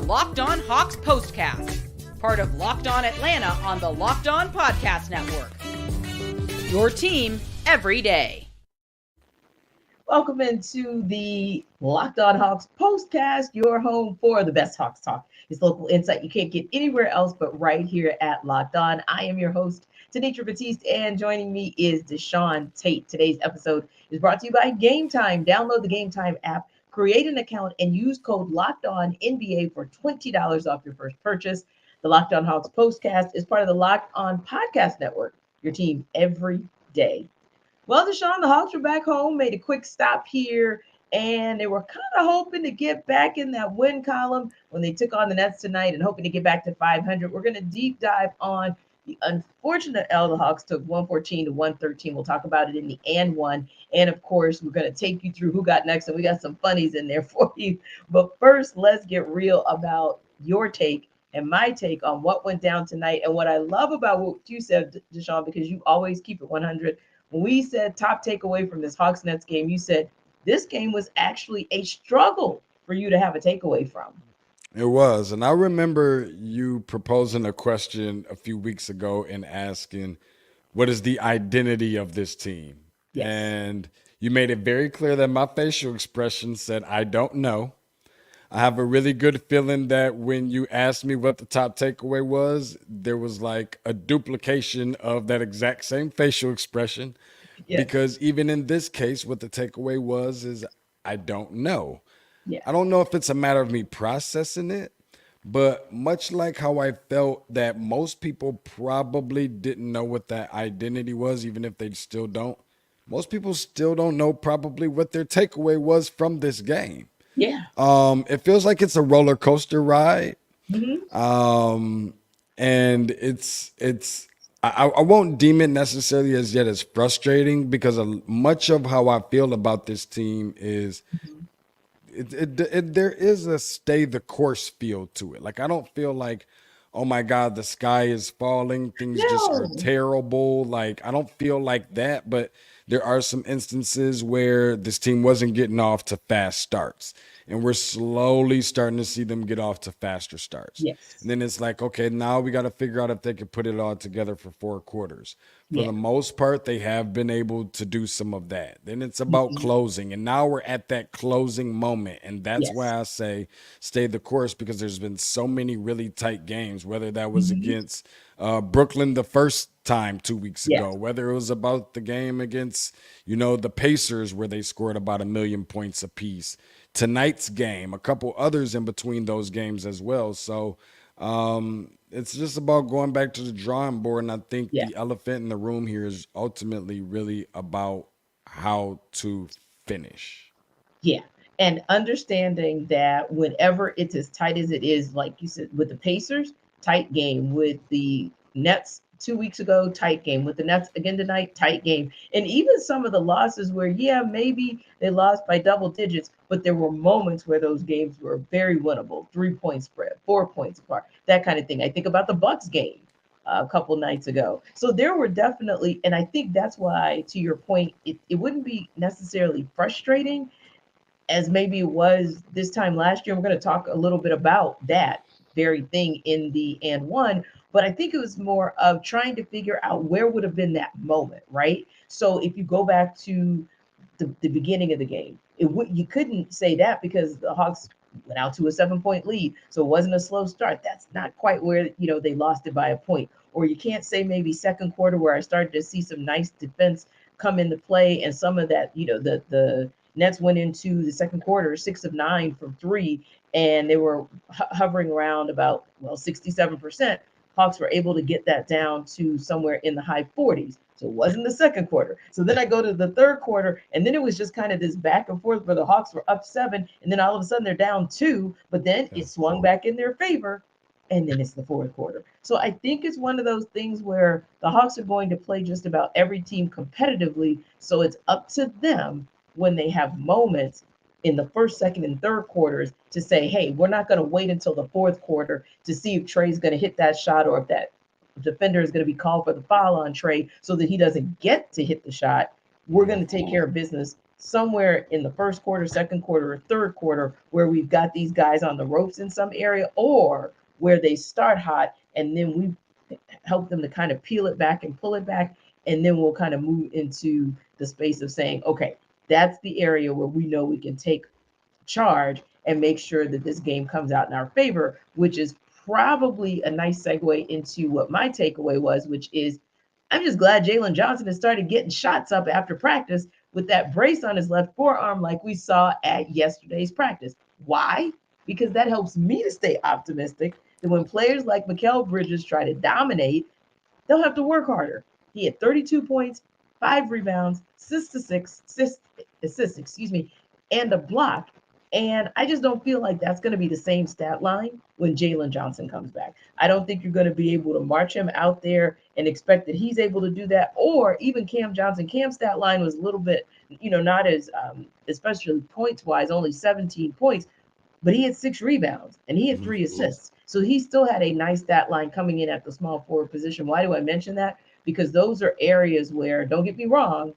Locked On Hawks Postcast, part of Locked On Atlanta on the Locked On Podcast Network. Your team every day. Welcome into the Locked On Hawks Postcast, your home for the best Hawks talk. It's local insight you can't get anywhere else but right here at Locked On. I am your host, Tenitra, Batiste, and joining me is DeShaun, Tate. Today's episode is brought to you by Game Time. Download the Game Time app, create an account, and use code LOCKEDONNBA for $20 off your first purchase. The Locked On Hawks Postcast is part of the Locked On Podcast Network, your team every day. Well, DeShaun, the Hawks were back home, made a quick stop here, and they were kind of hoping to get back in that win column when they took on the Nets tonight and hoping to get back to 500. We're going to deep dive on the unfortunate L the Hawks took 114 to 113. We'll talk about it in the and one. And, of course, we're going to take you through who got next, and we got some funnies in there for you. But first, let's get real about your take and my take on what went down tonight. And what I love about what you said, DeShaun, because you always keep it 100, when we said top takeaway from this Hawks-Nets game, you said this game was actually a struggle for you to have a takeaway from. It was. And I remember you proposing a question a few weeks ago and asking, what is the identity of this team? Yes. And you made it very clear that my facial expression said, I don't know. I have a really good feeling that when you asked me what the top takeaway was, there was like a duplication of that exact same facial expression. Yes. Because even in this case, what the takeaway was is I don't know. Yeah. I don't know if it's a matter of me processing it, but much like how I felt that most people probably didn't know what that identity was, even if they still don't, most people still don't know probably what their takeaway was from this game. Yeah. It feels like it's a roller coaster ride. Mm-hmm. And I won't deem it necessarily as yet as frustrating because much of how I feel about this team is there is a stay the course feel to it. Like, I don't feel like, oh my God, the sky is falling. Things just are terrible. Like, I don't feel like that, but there are some instances where this team wasn't getting off to fast starts, and we're slowly starting to see them get off to faster starts. Yes. And then it's like, okay, now we got to figure out if they can put it all together for 4 quarters. For the most part, they have been able to do some of that. Then it's about closing, and now we're at that closing moment, and that's why I say stay the course, because there's been so many really tight games, whether that was against Brooklyn the first time 2 weeks ago, whether it was about the game against, the Pacers where they scored about 1 million points apiece, tonight's game, a couple others in between those games as well. So it's just about going back to the drawing board. And I think the elephant in the room here is ultimately really about how to finish. Yeah. And understanding that whenever it's as tight as it is, like you said, with the Pacers, tight game. With the Nets 2 weeks ago, tight game. With the Nets again tonight, tight game. And even some of the losses where, maybe they lost by double digits, but there were moments where those games were very winnable. 3-point spread, 4 points apart, that kind of thing. I think about the Bucks game a couple nights ago. So there were definitely, and I think that's why, to your point, it wouldn't be necessarily frustrating as maybe it was this time last year. We're going to talk a little bit about that very thing in the and one, but I think it was more of trying to figure out where would have been that moment, right? So if you go back to the beginning of the game, you couldn't say that because the Hawks went out to a 7-point lead, so it wasn't a slow start. That's not quite where they lost it by a point. Or you can't say maybe second quarter where I started to see some nice defense come into play, and some of that, the Nets went into the second quarter 6 of 9 from 3, and they were hovering around about 67%. Hawks were able to get that down to somewhere in the high 40s. So it wasn't the second quarter. So then I go to the third quarter, and then it was just kind of this back and forth where the Hawks were up 7, and then all of a sudden they're down 2, but then it swung back in their favor, and then it's the fourth quarter. So I think it's one of those things where the Hawks are going to play just about every team competitively, so it's up to them when they have moments in the first, second, and third quarters to say, hey, we're not going to wait until the fourth quarter to see if Trey's going to hit that shot or if that defender is going to be called for the foul on Trey so that he doesn't get to hit the shot. We're going to take care of business somewhere in the first quarter, second quarter, or third quarter where we've got these guys on the ropes in some area, or where they start hot and then we help them to kind of peel it back and pull it back. And then we'll kind of move into the space of saying, okay, that's the area where we know we can take charge and make sure that this game comes out in our favor, which is probably a nice segue into what my takeaway was, which is I'm just glad Jalen Johnson has started getting shots up after practice with that brace on his left forearm, like we saw at yesterday's practice. Why? Because that helps me to stay optimistic that when players like Mikal Bridges try to dominate, they'll have to work harder. He had 32 points, 5 rebounds, assists, and a block. And I just don't feel like that's going to be the same stat line when Jalen Johnson comes back. I don't think you're going to be able to march him out there and expect that he's able to do that. Or even Cam Johnson. Cam's stat line was a little bit, not as, especially points-wise, only 17 points. But he had 6 rebounds and he had 3 assists. So he still had a nice stat line coming in at the small forward position. Why do I mention that? Because those are areas where, don't get me wrong,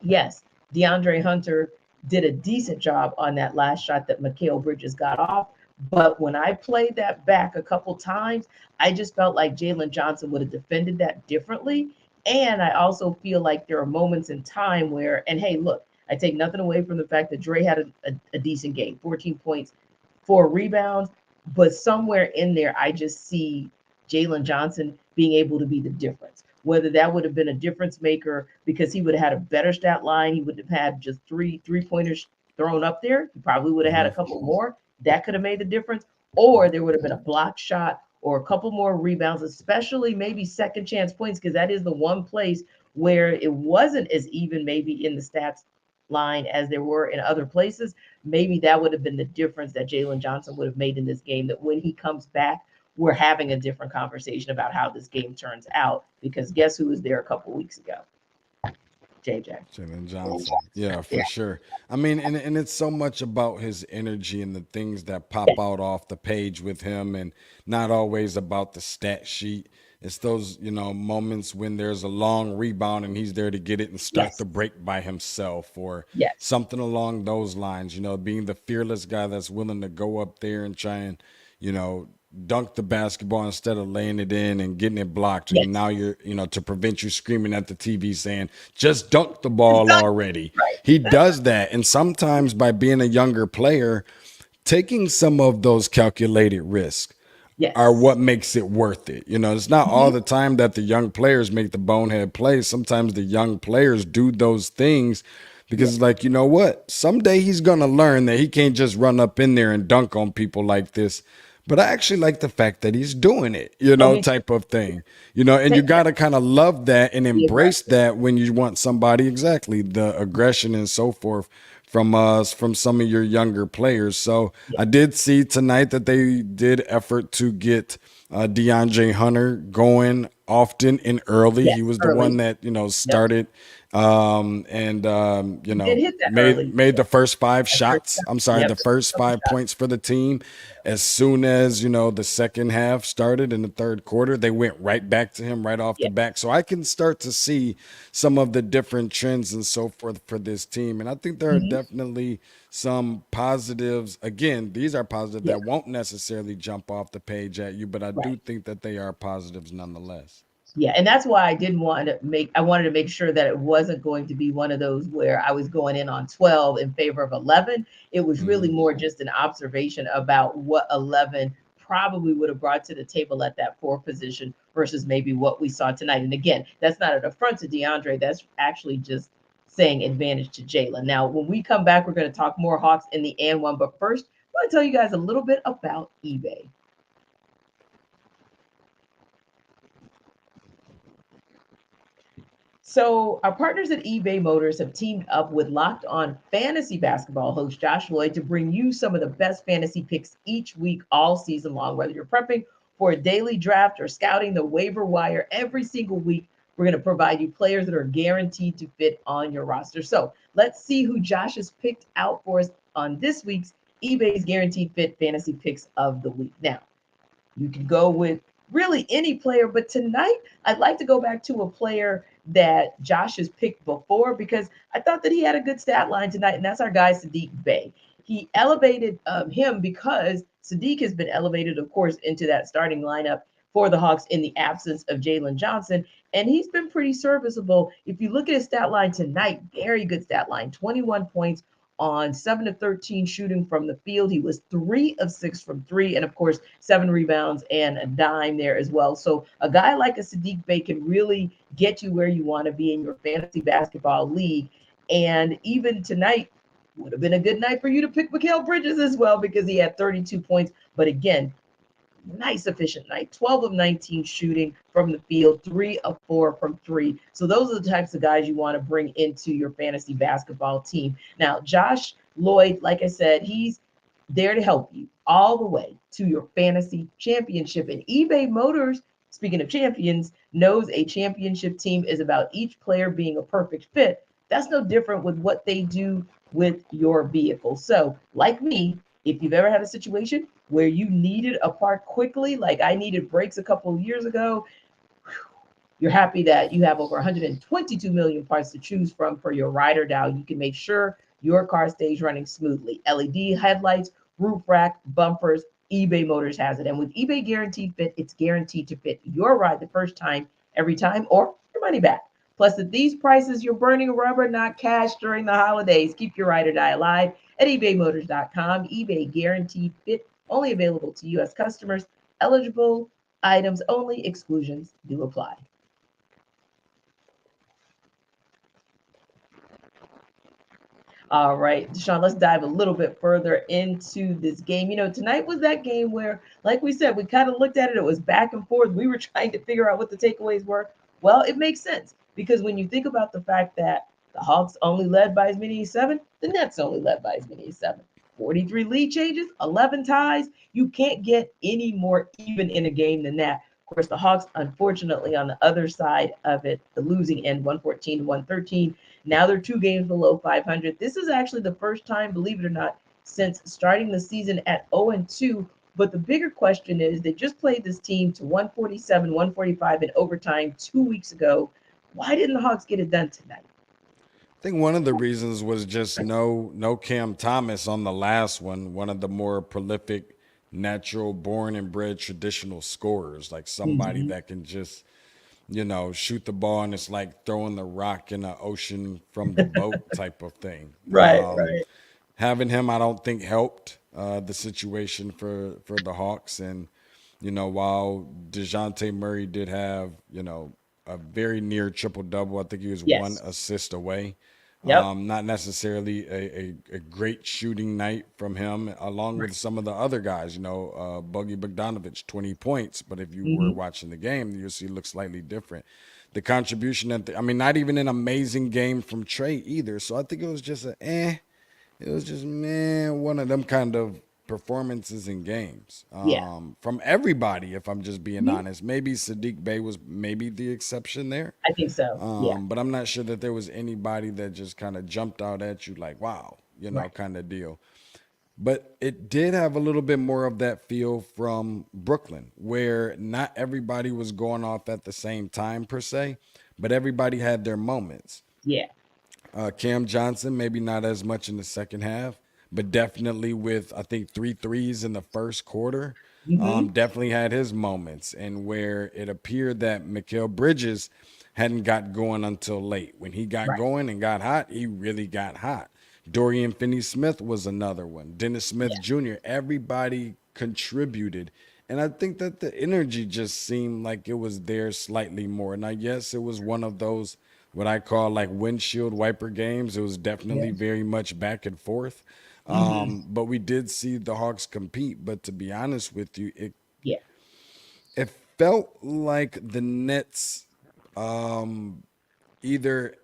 yes, DeAndre Hunter did a decent job on that last shot that Mikal Bridges got off. But when I played that back a couple times, I just felt like Jalen Johnson would have defended that differently. And I also feel like there are moments in time where, and hey, look, I take nothing away from the fact that Dre had a decent game, 14 points, 4 rebounds. But somewhere in there, I just see Jalen Johnson being able to be the difference. Whether that would have been a difference maker because he would have had a better stat line, he would have had just three-pointers thrown up there. He probably would have had a couple more. That could have made the difference. Or there would have been a block shot or a couple more rebounds, especially maybe second chance points, because that is the one place where it wasn't as even maybe in the stats line as there were in other places. Maybe that would have been the difference that Jalen Johnson would have made in this game, that when he comes back, we're having a different conversation about how this game turns out, because guess who was there a couple weeks ago? Jalen Johnson. Yeah, for sure. I mean, and it's so much about his energy and the things that pop out off the page with him, and not always about the stat sheet. It's those, moments when there's a long rebound and he's there to get it and start the break by himself, or something along those lines, being the fearless guy that's willing to go up there and try and, dunk the basketball instead of laying it in and getting it blocked. And now you're, to prevent you screaming at the TV saying, just dunk the ball already. He does that. And sometimes by being a younger player, taking some of those calculated risks are what makes it worth it. It's not all the time that the young players make the bonehead plays. Sometimes the young players do those things because it's like, you know what? Someday he's going to learn that he can't just run up in there and dunk on people like this. But I actually like the fact that he's doing it, type of thing, and you got to kind of love that and embrace that when you want somebody, exactly, the aggression and so forth from some of your younger players. So I did see tonight that they did effort to get DeAndre Hunter going often and early. He was the one that, started made the first 5 shots. The first 5 points for the team. As soon as, the second half started in the third quarter, they went right back to him right off the back. So I can start to see some of the different trends and so forth for this team. And I think there are definitely some positives. Again, these are positives that won't necessarily jump off the page at you, but I do think that they are positives nonetheless. Yeah, and that's why I wanted to make sure that it wasn't going to be one of those where I was going in on 12 in favor of 11. It was really more just an observation about what 11 probably would have brought to the table at that 4 position versus maybe what we saw tonight. And again, that's not an affront to DeAndre. That's actually just saying advantage to Jalen. Now, when we come back, we're going to talk more Hawks in the and one. But first, I want to tell you guys a little bit about eBay. So our partners at eBay Motors have teamed up with Locked On Fantasy Basketball host Josh Lloyd to bring you some of the best fantasy picks each week, all season long. Whether you're prepping for a daily draft or scouting the waiver wire, every single week, we're going to provide you players that are guaranteed to fit on your roster. So let's see who Josh has picked out for us on this week's eBay's Guaranteed Fit Fantasy Picks of the Week. Now, you can go with really any player, but tonight I'd like to go back to a player that Josh has picked before because I thought that he had a good stat line tonight, and that's our guy Sadiq Bey. He elevated him because Sadiq has been elevated, of course, into that starting lineup for the Hawks in the absence of Jalen Johnson, and he's been pretty serviceable. If you look at his stat line tonight, very good stat line, 21 points on 7 of 13 shooting from the field. He was 3 of 6 from 3, and of course, 7 rebounds and a dime there as well. So a guy like a Sadiq Bey can really get you where you want to be in your fantasy basketball league. And even tonight would have been a good night for you to pick Mikal Bridges as well because he had 32 points. But again, nice efficient night, 12 of 19 shooting from the field, 3 of 4 from 3. So those are the types of guys you want to bring into your fantasy basketball team. Now, Josh Lloyd, like I said, he's there to help you all the way to your fantasy championship. And eBay Motors, speaking of champions, knows a championship team is about each player being a perfect fit. That's no different with what they do with your vehicle. So like me, if you've ever had a situation where you needed a part quickly, like I needed brakes a couple of years ago, you're happy that you have over 122 million parts to choose from for your ride or die. You can make sure your car stays running smoothly. LED headlights, roof rack, bumpers, eBay Motors has it. And with eBay Guaranteed Fit, it's guaranteed to fit your ride the first time, every time, or your money back. Plus, at these prices, you're burning rubber, not cash during the holidays. Keep your ride or die alive at ebaymotors.com. eBay Guaranteed Fit, only available to U.S. customers. Eligible items only. Exclusions do apply. All right, DeShaun, let's dive a little bit further into this game. You know, tonight was that game where, like we said, we kind of looked at it. It was back and forth. We were trying to figure out what the takeaways were. Well, it makes sense because when you think about the fact that the Hawks only led by as many as 7, the Nets only led by as many as 7. 43 lead changes, 11 ties. You can't get any more even in a game than that. Of course, the Hawks, unfortunately, on the other side of it, the losing end, 114 to 113. Now they're 2 games below 500. This is actually the first time, believe it or not, since starting the season at 0-2. But the bigger question is they just played this team to 147, 145 in overtime 2 weeks ago. Why didn't the Hawks get it done tonight? I think one of the reasons was just no Cam Thomas on the last one of the more prolific, natural born and bred traditional scorers, like somebody that can just, shoot the ball and it's like throwing the rock in the ocean from the boat type of thing. Right. Having him, I don't think helped the situation for the Hawks. And, while DeJounte Murray did have, a very near triple double, I think he was 1 assist away. Yep. Not necessarily a great shooting night from him, along with some of the other guys. Buggy Bogdanovich, 20 points. But if you were watching the game, you'll see it looks slightly different. The contribution not even an amazing game from Trey either. So I think it was just it was just one of them kind of performances in games from everybody, if I'm just being honest. Maybe Sadiq Bey was maybe the exception there. I think so. But I'm not sure that there was anybody that just kind of jumped out at you like, wow, kind of deal. But it did have a little bit more of that feel from Brooklyn, where not everybody was going off at the same time per se, but everybody had their moments. Yeah. Cam Johnson, maybe not as much in the second half, but definitely with, I think, 3 threes in the first quarter. Definitely had his moments, and where it appeared that Mikal Bridges hadn't got going until late. When he got going and got hot, he really got hot. Dorian Finney-Smith was another one. Dennis Smith Jr., everybody contributed. And I think that the energy just seemed like it was there slightly more. Now, yes, it was one of those what I call like windshield wiper games. It was definitely very much back and forth. But we did see the Hawks compete. But to be honest with you, it felt like the Nets either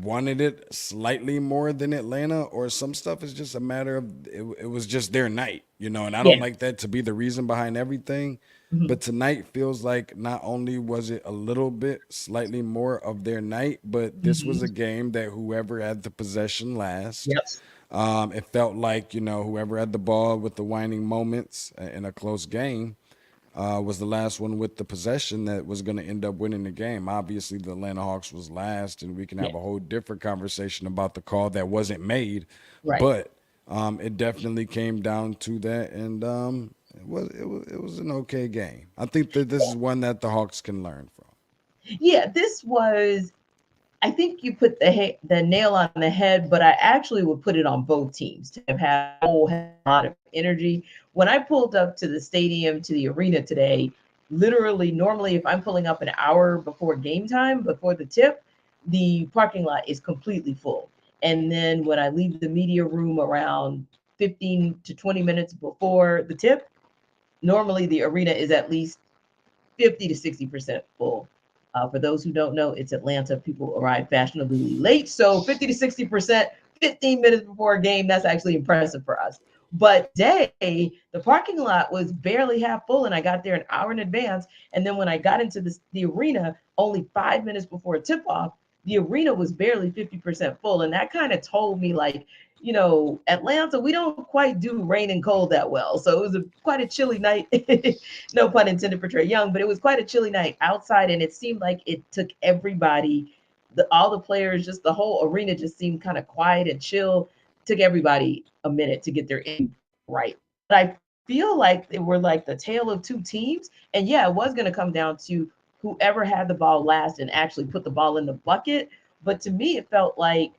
wanted it slightly more than Atlanta, or some stuff is just a matter of it was just their night, and I don't like that to be the reason behind everything. But tonight feels like not only was it a little bit slightly more of their night, but this was a game that whoever had the possession last, it felt like, whoever had the ball with the winding moments in a close game, was the last one with the possession that was going to end up winning the game. Obviously, the Atlanta Hawks was last, and we can have a whole different conversation about the call that wasn't made. Right. But it definitely came down to that, and it was an okay game. I think that this is one that the Hawks can learn from. Yeah, this was. I think you put the nail on the head, but I actually would put it on both teams to have had a whole lot of energy. When I pulled up to the stadium, to the arena today, literally, normally, if I'm pulling up an hour before game time, before the tip, the parking lot is completely full. And then when I leave the media room around 15 to 20 minutes before the tip, normally the arena is at least 50 to 60% full. For those who don't know, it's Atlanta. People arrive fashionably late. So 50 to 60%, 15 minutes before a game, that's actually impressive for us. But today, the parking lot was barely half full, and I got there an hour in advance. And then when I got into the arena, only 5 minutes before tip-off, the arena was barely 50% full. And that kind of told me, like, Atlanta, we don't quite do rain and cold that well. So it was quite a chilly night. No pun intended for Trae Young, but it was quite a chilly night outside. And it seemed like it took everybody, all the players, just the whole arena just seemed kind of quiet and chill. Took everybody a minute to get their in right. But I feel like they were like the tale of two teams. And yeah, it was going to come down to whoever had the ball last and actually put the ball in the bucket. But to me, it felt like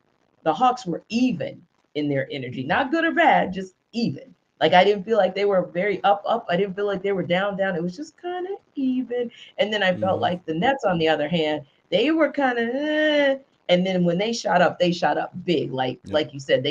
the Hawks were even in their energy, not good or bad, just even. Like I didn't feel like they were very up. I didn't feel like they were down. It was just kind of even. And then I felt like the Nets, on the other hand, they were kind of, and then when they shot up big. Like you said,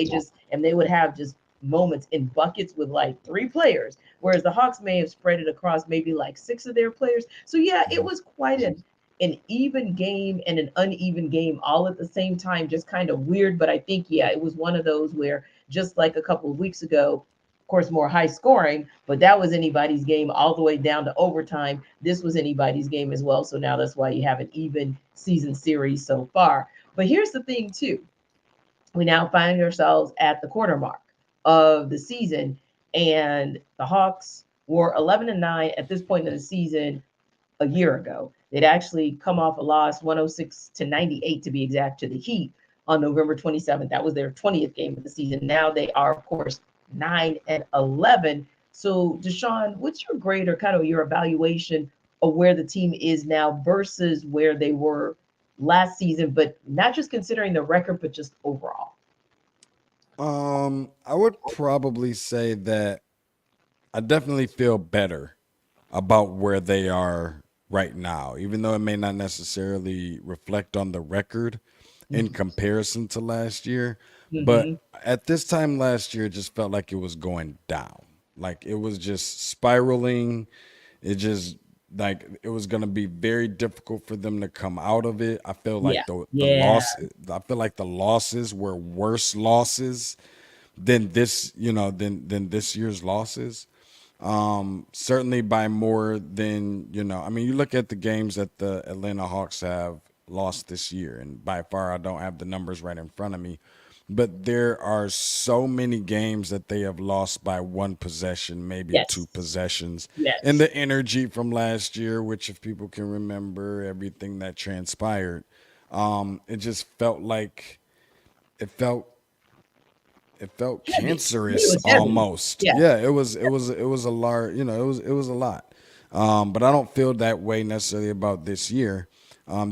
and they would have just moments in buckets with like 3 players, whereas the Hawks may have spread it across maybe like 6 of their players. So yeah, it was quite an even game and an uneven game all at the same time, just kind of weird. But I think, yeah, it was one of those where, just like a couple of weeks ago, of course, more high scoring, but that was anybody's game all the way down to overtime. This was anybody's game as well. So now that's why you have an even season series so far. But here's the thing, too. We now find ourselves at the quarter mark of the season, and the Hawks were 11-9 at this point in the season a year ago. They'd actually come off a loss, 106-98 to be exact, to the Heat on November 27th. That was their 20th game of the season. Now they are, of course, 9-11. So, DeShaun, what's your grade or kind of your evaluation of where the team is now versus where they were last season, but not just considering the record, but just overall? I would probably say that I definitely feel better about where they are right now, even though it may not necessarily reflect on the record in comparison to last year. But at this time last year, it just felt like it was going down. Like it was just spiraling. It just like it was going to be very difficult for them to come out of it. I feel like I feel like the losses were worse losses than this, than this year's losses. Certainly by more than, I mean, you look at the games that the Atlanta Hawks have lost this year, and by far I don't have the numbers right in front of me, but there are so many games that they have lost by one possession, maybe 2 possessions. And the energy from last year, which if people can remember everything that transpired, it just felt like it felt cancerous almost. Yeah, it was a large, it was a lot. But I don't feel that way necessarily about this year.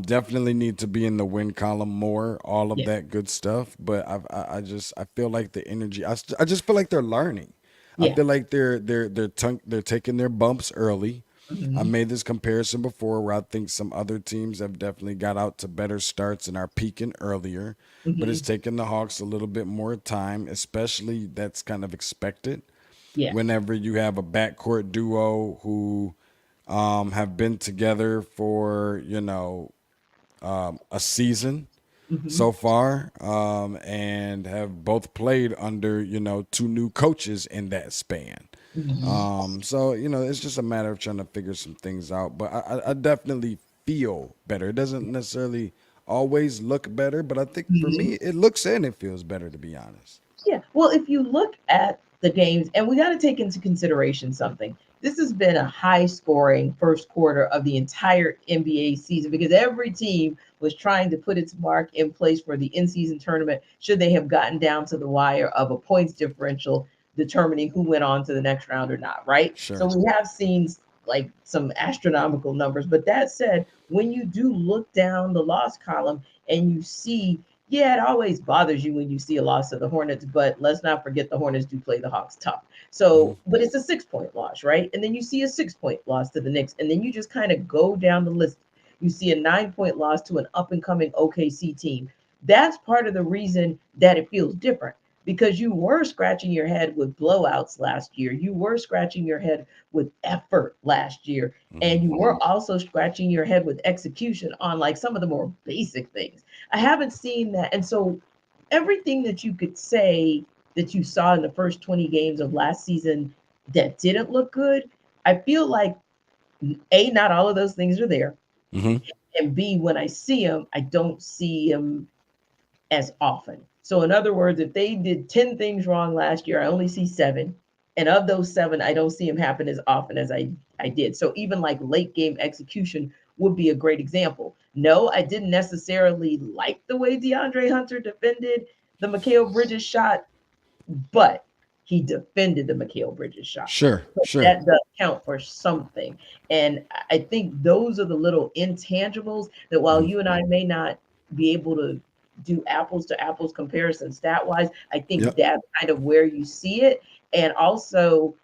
Definitely need to be in the win column more, all of that good stuff. But I feel like the energy. I just feel like they're learning. I feel like they're taking their bumps early. I made this comparison before where I think some other teams have definitely got out to better starts and are peaking earlier, but it's taking the Hawks a little bit more time, especially that's kind of expected whenever you have a backcourt duo who have been together for, a season so far, and have both played under, 2 new coaches in that span. So, it's just a matter of trying to figure some things out. But I definitely feel better. It doesn't necessarily always look better, but I think for me, it looks and it feels better, to be honest. Yeah. Well, if you look at the games, and we got to take into consideration something. This has been a high scoring first quarter of the entire NBA season because every team was trying to put its mark in place for the in-season tournament should they have gotten down to the wire of a points differential determining who went on to the next round or not, right? Sure. So we have seen like some astronomical numbers. But that said, when you do look down the loss column and you see, yeah, it always bothers you when you see a loss to the Hornets, but let's not forget the Hornets do play the Hawks tough. So, but it's a 6-point loss, right? And then you see a 6-point loss to the Knicks, and then you just kind of go down the list. You see a 9-point loss to an up and coming OKC team. That's part of the reason that it feels different because you were scratching your head with blowouts last year. You were scratching your head with effort last year. And you were also scratching your head with execution on like some of the more basic things. I haven't seen that. And so everything that you could say that you saw in the first 20 games of last season that didn't look good, I feel like A, not all of those things are there. Mm-hmm. And B, when I see them, I don't see them as often. So in other words, if they did 10 things wrong last year, I only see 7. And of those 7, I don't see them happen as often as I did. So even like late game execution would be a great example. No, I didn't necessarily like the way DeAndre Hunter defended the Mikal Bridges shot, but he defended the Mikal Bridges shot. Sure. That does count for something. And I think those are the little intangibles that while you and I may not be able to do apples to apples comparison stat wise, I think that's kind of where you see it. And also,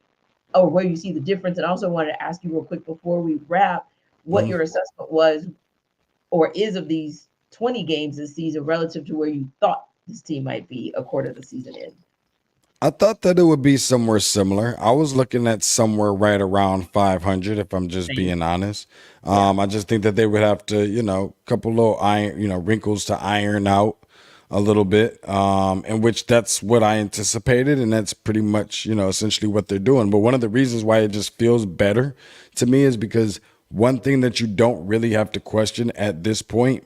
or where you see the difference. And also wanted to ask you real quick before we wrap, what your assessment was or is of these 20 games this season relative to where you thought this team might be a quarter of the season in. I thought that it would be somewhere similar. I was looking at somewhere right around 500, if I'm just being honest. I just think that they would have to, a couple little wrinkles to iron out a little bit, in which that's what I anticipated. And that's pretty much, essentially what they're doing. But one of the reasons why it just feels better to me is because one thing that you don't really have to question at this point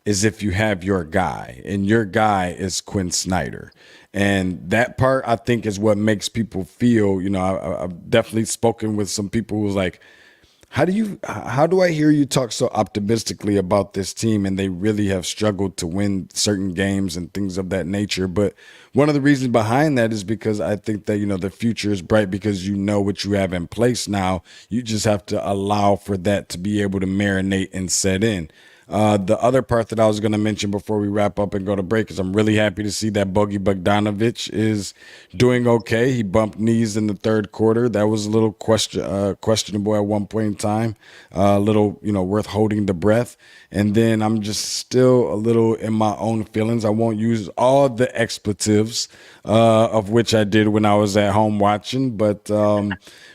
is if you have your guy, and your guy is Quinn Snyder. And that part, I think, is what makes people feel, I've definitely spoken with some people who's like, how do I hear you talk so optimistically about this team and they really have struggled to win certain games and things of that nature? But one of the reasons behind that is because I think that, the future is bright because you know what you have in place now. You just have to allow for that to be able to marinate and set in. The other part that I was going to mention before we wrap up and go to break is I'm really happy to see that Bogey Bogdanovic is doing okay. He bumped knees in the third quarter. That was a little questionable at one point in time, a little, worth holding the breath. And then I'm just still a little in my own feelings. I won't use all the expletives of which I did when I was at home watching. But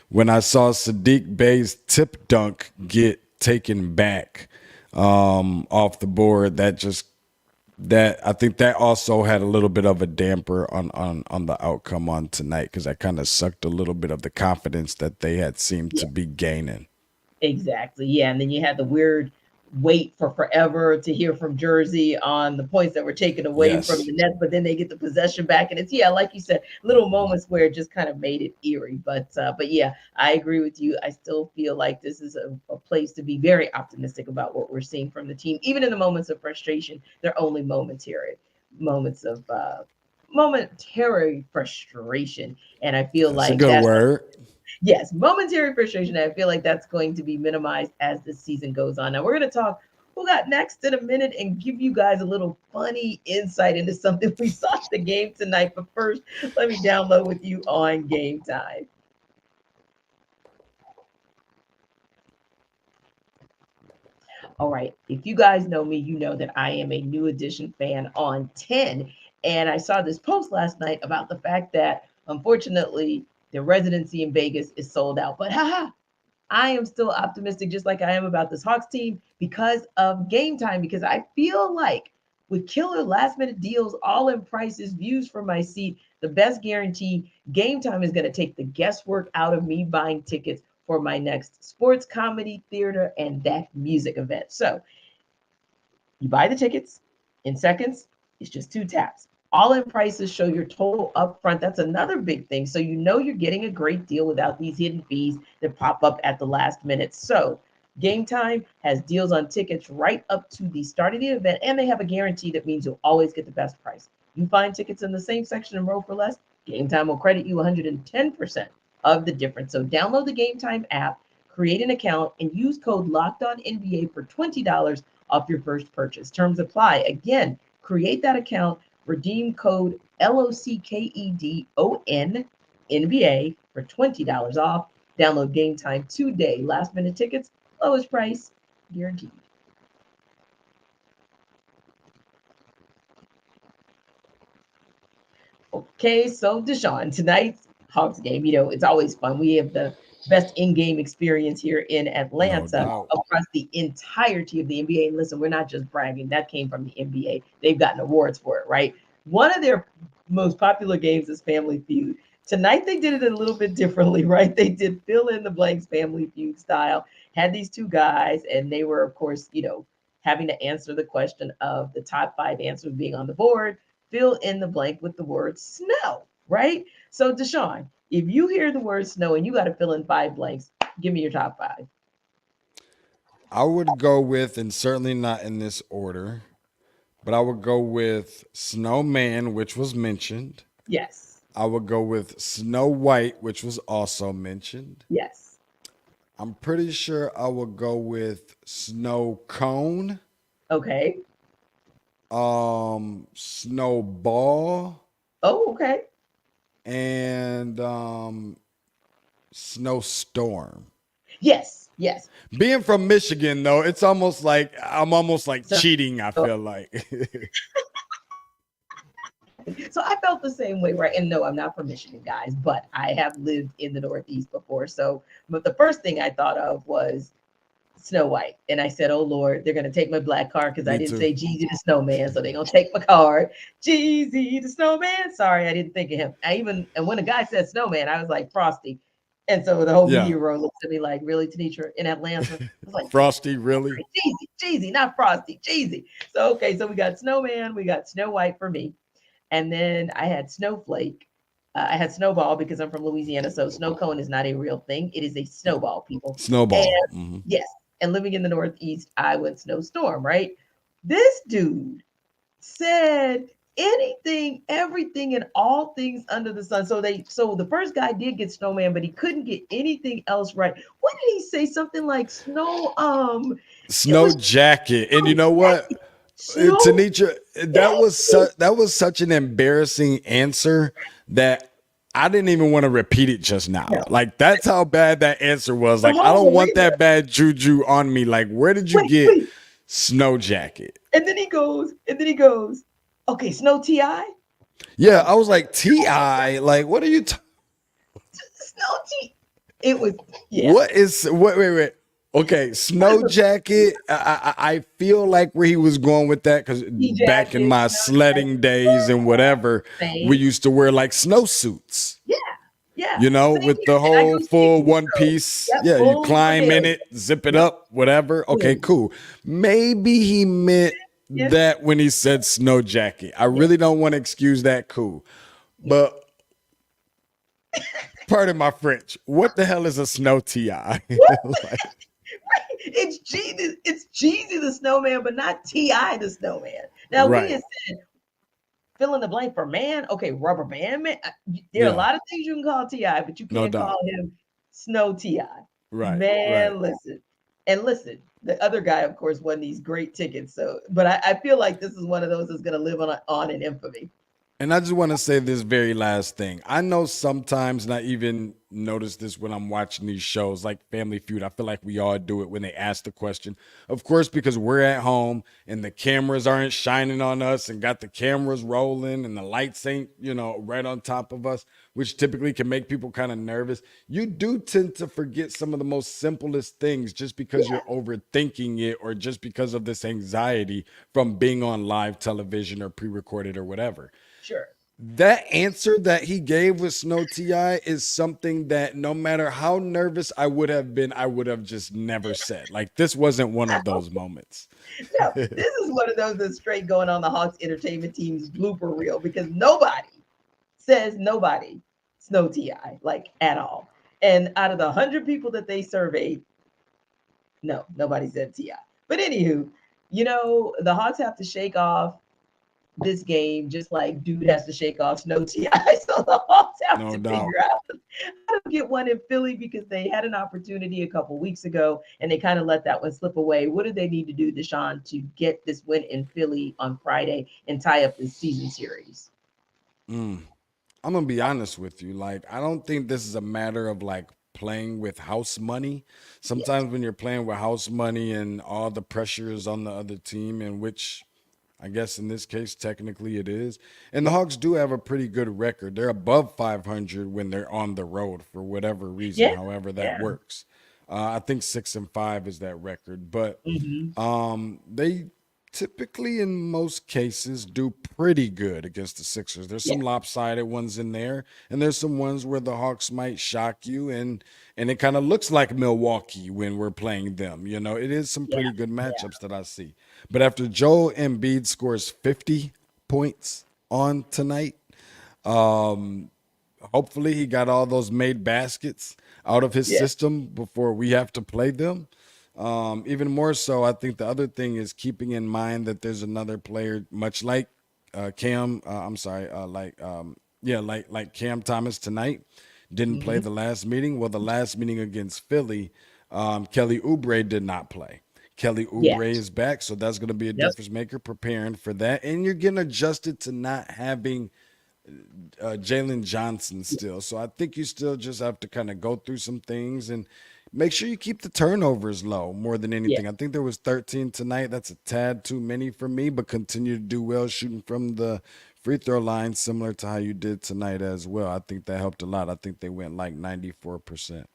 when I saw Sadiq Bey's tip dunk get taken back, off the board, that I think that also had a little bit of a damper on the outcome on tonight, because that kind of sucked a little bit of the confidence that they had seemed to be gaining. Exactly. Yeah. And then you had the weird wait for forever to hear from Jersey on the points that were taken away from the Nets, but then they get the possession back. And it's, like you said, little moments where it just kind of made it eerie. But yeah, I agree with you. I still feel like this is a place to be very optimistic about what we're seeing from the team. Even in the moments of frustration, they're only momentary moments of momentary frustration. And I feel That's like a good word. Yes, momentary frustration. I feel like that's going to be minimized as the season goes on. Now we're going to talk who got next in a minute and give you guys a little funny insight into something we saw at the game tonight. But first, let me download with you on Game Time. All right. If you guys know me, you know that I am a New Edition fan on 10. And I saw this post last night about the fact that, unfortunately, the residency in Vegas is sold out. But I am still optimistic, just like I am about this Hawks team, because of Game Time. Because I feel like with killer last minute deals, all in prices, views from my seat, the best guarantee, Game Time is going to take the guesswork out of me buying tickets for my next sports, comedy, theater, and that music event. So you buy the tickets in seconds. It's just 2 taps. All-in prices show your total upfront. That's another big thing. So you know you're getting a great deal without these hidden fees that pop up at the last minute. So Game Time has deals on tickets right up to the start of the event, and they have a guarantee that means you'll always get the best price. You find tickets in the same section and row for less, Game Time will credit you 110% of the difference. So download the Game Time app, create an account, and use code LOCKEDONNBA for $20 off your first purchase. Terms apply. Again, create that account, redeem code LOCKEDON NBA for $20 off. Download Game Time today. Last minute tickets, lowest price guaranteed. Okay, so DeShaun, tonight's Hawks game, it's always fun. We have the best in-game experience here in Atlanta across the entirety of the NBA. And listen, we're not just bragging. That came from the NBA. They've gotten awards for it, right? One of their most popular games is Family Feud. Tonight, they did it a little bit differently, right? They did fill in the blanks Family Feud style, had these two guys, and they were, of course, having to answer the question of the top 5 answers being on the board. Fill in the blank with the word snow, right? So DeShaun, if you hear the word snow and you got to fill in 5 blanks, give me your top 5. I would go with, and certainly not in this order, but I would go with Snowman, which was mentioned. Yes. I would go with Snow White, which was also mentioned. Yes. I'm pretty sure I would go with Snow Cone. Okay. Snowball. Oh, okay. And Snowstorm. Yes. Yes. Being from Michigan, though, it's almost like I'm almost like cheating, I feel like. So I felt the same way, right? And no, I'm not from Michigan, guys, but I have lived in the Northeast before. So, but the first thing I thought of was Snow White. And I said, oh Lord, they're going to take my black card because I didn't say Jeezy the Snowman. So they're going to take my card. Jeezy the Snowman. Sorry, I didn't think of him. And when a guy said Snowman, I was like Frosty. And so the whole media row looks at me like, really, Tenitra, in Atlanta? I was like, Frosty, really? Jeezy, not Frosty, Jeezy. So, okay, so we got Snowman, we got Snow White for me. And then I had Snowflake. I had Snowball because I'm from Louisiana. So snow cone is not a real thing. It is a snowball, people. Snowball. And, yes. And living in the Northeast, I went Snowstorm, right? This dude said anything, everything, and all things under the sun. So the first guy did get Snowman, but he couldn't get anything else right. What did he say? Something like snow jacket. And you know what? Tenitra, that was such an embarrassing answer that I didn't even want to repeat it just now. No. Like, that's how bad that answer was. Like, I don't want that bad juju on me. Like, where did you get snow jacket? And then he goes, okay, Snow T.I.? Yeah, I was like, T.I.? Like, what are you Snow T. It was, wait. Okay, Snow Jacket. I feel like where he was going with that, because back in my sledding days and whatever, we used to wear like snowsuits. Yeah. With the whole full one piece. Yep, you climb in it, zip it up, whatever. Okay, cool. Maybe he meant that when he said Snow Jacket. I really don't want to excuse that. Cool. But pardon my French. What the hell is a Snow T.I.? It's Jeezy the Snowman, but not T.I. the Snowman. Now, we had said fill in the blank for man. Okay, Rubber Band Man. There are a lot of things you can call T.I., but you can't call him Snow T.I. Right. Man, listen. The other guy, of course, won these great tickets. So, but I feel like this is one of those that's going to live on in infamy. And I just want to say this very last thing. I know sometimes, and I even notice this when I'm watching these shows like Family Feud, I feel like we all do it when they ask the question. Of course, because we're at home and the cameras aren't shining on us and got the cameras rolling and the lights ain't, right on top of us, which typically can make people kind of nervous. You do tend to forget some of the most simplest things just because you're overthinking it, or just because of this anxiety from being on live television or pre-recorded or whatever. Sure. That answer that he gave with Snow TI is something that no matter how nervous I would have been, I would have just never said. Like, this wasn't one of those moments. No, this is one of those that's straight going on the Hawks entertainment team's blooper reel because nobody says nobody Snow TI like at all. And out of the 100 people that they surveyed, no, nobody said TI. But anywho, the Hawks have to shake off this game just like dude has to shake off Snow TI. So the Hawks have No to doubt. figure out how to get one in Philly because they had an opportunity a couple weeks ago and they kind of let that one slip away. What do they need to do, DeShaun, to get this win in Philly on Friday and tie up this season series? I'm gonna be honest with you. Like, I don't think this is a matter of like playing with house money. Sometimes when you're playing with house money and all the pressure is on the other team, in which I guess in this case technically it is. And the Hawks do have a pretty good record. They're above 500 when they're on the road for whatever reason, Yeah, however that yeah. works. I think 6-5 is that record, but Mm-hmm. they typically in most cases do pretty good against the Sixers. There's some Yeah, lopsided ones in there, and there's some ones where the Hawks might shock you, and it kind of looks like Milwaukee when we're playing them. It is some yeah, pretty good yeah. matchups that I see. But after Joel Embiid scores 50 points on tonight, um, hopefully he got all those made baskets out of his Yeah. system before we have to play them. Even more so, I think the other thing is keeping in mind that there's another player, much like Cam. I'm sorry, like Cam Thomas tonight didn't play Mm-hmm. the last meeting. Well, the last meeting against Philly, Kelly Oubre did not play. Kelly Yeah. Oubre is back, so that's going to be a Yes. difference maker. Preparing for that, and you're getting adjusted to not having Jalen Johnson still. So I think you still just have to kind of go through some things and make sure you keep the turnovers low more than Yeah. anything. I think there was 13 tonight. That's a tad too many for me, but continue to do well shooting from the free throw line, similar to how you did tonight as well. I think that helped a lot. I think they went like 94%.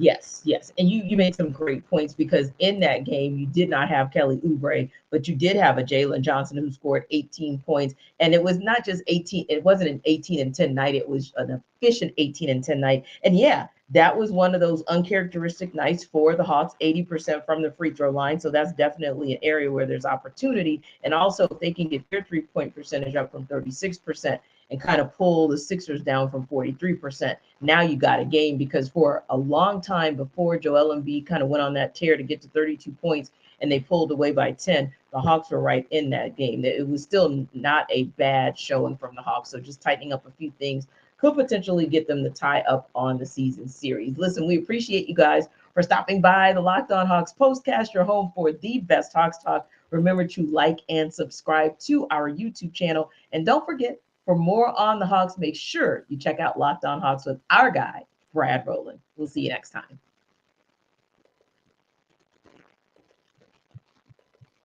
Yes, yes. And you made some great points because in that game, you did not have Kelly Oubre, but you did have a Jalen Johnson who scored 18 points. And it was not just 18, it wasn't an 18 and 10 night, it was an efficient 18 and 10 night. And yeah, that was one of those uncharacteristic nights for the Hawks, 80% from the free throw line. So that's definitely an area where there's opportunity. And also, if they can get their 3-point percentage up from 36% and kind of pull the Sixers down from 43%, now you got a game because for a long time before Joel Embiid kind of went on that tear to get to 32 points and they pulled away by 10, the Hawks were right in that game. It was still not a bad showing from the Hawks. So just tightening up a few things could potentially get them to tie up on the season series. Listen, we appreciate you guys for stopping by the Locked On Hawks postcast, your home for the best Hawks talk. Remember to like and subscribe to our YouTube channel. And don't forget, for more on the Hawks, make sure you check out Locked On Hawks with our guy, Brad Rowland. We'll see you next time.